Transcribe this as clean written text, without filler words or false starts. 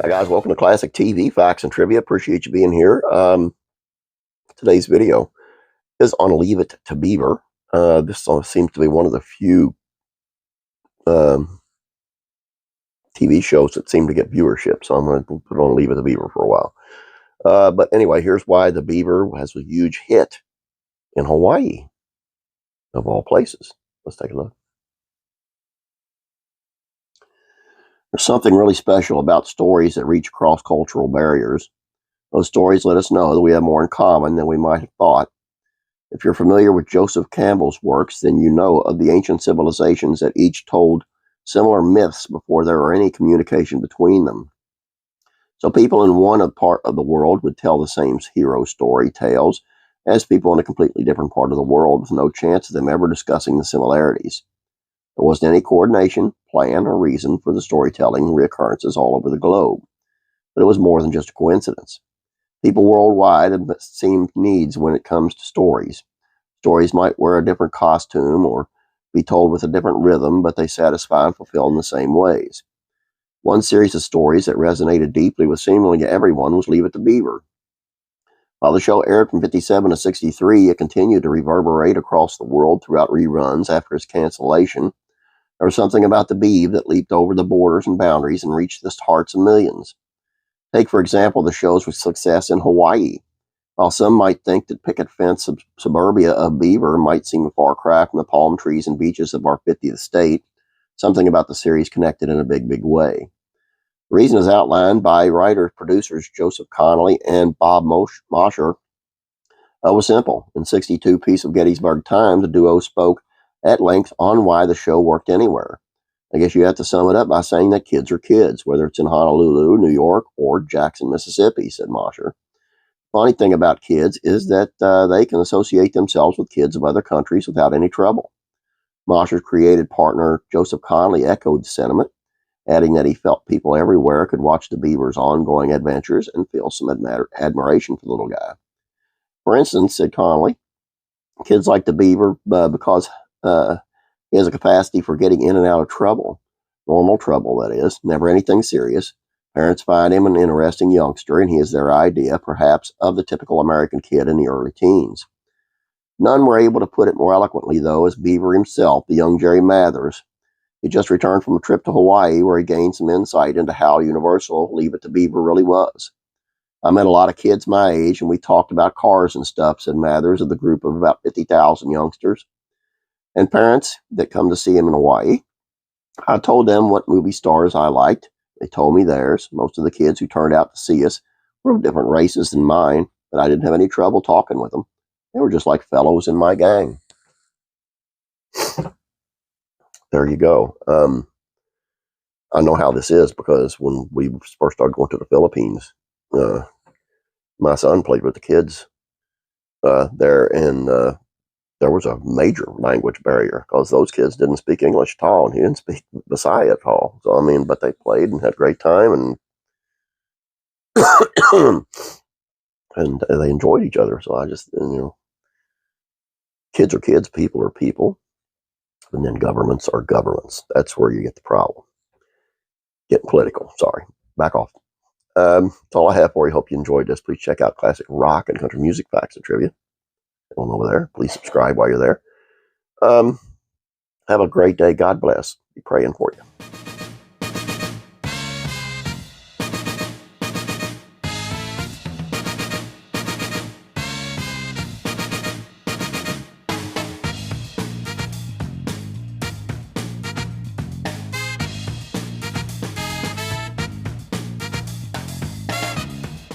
Hi guys, welcome to Classic TV Facts and Trivia. Appreciate you being here. Today's video is on Leave It to Beaver. This seems to be one of the few TV shows that seem to get viewership, so I'm going to put on Leave It to Beaver for a while. But anyway, here's why the Beaver has a huge hit in Hawaii, of all places. Let's take a look. There's something really special about stories that reach cross-cultural barriers. Those stories let us know that we have more in common than we might have thought. If you're familiar with Joseph Campbell's works, then you know of the ancient civilizations that each told similar myths before there were any communication between them. So people in one part of the world would tell the same hero story tales as people in a completely different part of the world, with no chance of them ever discussing the similarities. There wasn't any coordination, plan, or reason for the storytelling reoccurrences all over the globe. But it was more than just a coincidence. People worldwide have the same needs when it comes to stories. Stories might wear a different costume or be told with a different rhythm, but they satisfy and fulfill in the same ways. One series of stories that resonated deeply with seemingly everyone was Leave It to Beaver. While the show aired from 57 to 63, it continued to reverberate across the world throughout reruns after its cancellation. There was something about the Beaver that leaped over the borders and boundaries and reached the hearts of millions. Take, for example, the show's success in Hawaii. While some might think that picket fence suburbia of Beaver might seem a far cry from the palm trees and beaches of our 50th state, something about the series connected in a big, big way. The reason is outlined by writers-producers Joseph Connolly and Bob Mosher. Was simple. In 62 piece of Gettysburg Times, the duo spoke at length on why the show worked anywhere. I guess you have to sum it up by saying that kids are kids, whether it's in Honolulu, New York, or Jackson, Mississippi, said Mosher. Funny thing about kids is that they can associate themselves with kids of other countries without any trouble. Mosher's creative partner Joseph Connolly echoed the sentiment, adding that he felt people everywhere could watch the Beaver's ongoing adventures and feel some admiration for the little guy. For instance, said Connolly, kids like the Beaver because he has a capacity for getting in and out of trouble. Normal trouble, that is. Never anything serious. Parents find him an interesting youngster, and he is their idea, perhaps, of the typical American kid in the early teens. None were able to put it more eloquently, though, as Beaver himself, the young Jerry Mathers. He just returned from a trip to Hawaii where he gained some insight into how universal Leave It to Beaver really was. I met a lot of kids my age, and we talked about cars and stuff, said Mathers of the group of about 50,000 youngsters. And parents that come to see him in Hawaii, I told them what movie stars I liked. They told me theirs. Most of the kids who turned out to see us were of different races than mine, but I didn't have any trouble talking with them. They were just like fellows in my gang. There you go. I know how this is because when we first started going to the Philippines, my son played with the kids there, and there was a major language barrier because those kids didn't speak English at all, and he didn't speak Visaya at all. So, I mean, but they played and had a great time, and and they enjoyed each other. So I just, kids are kids, people are people, and then governments are governments. That's where you get the problem. Getting political. Sorry. Back off. That's all I have for you. Hope you enjoyed this. Please check out classic rock and country music facts and trivia. One over there. Please subscribe while you're there. Have a great day. God bless. Be praying for you.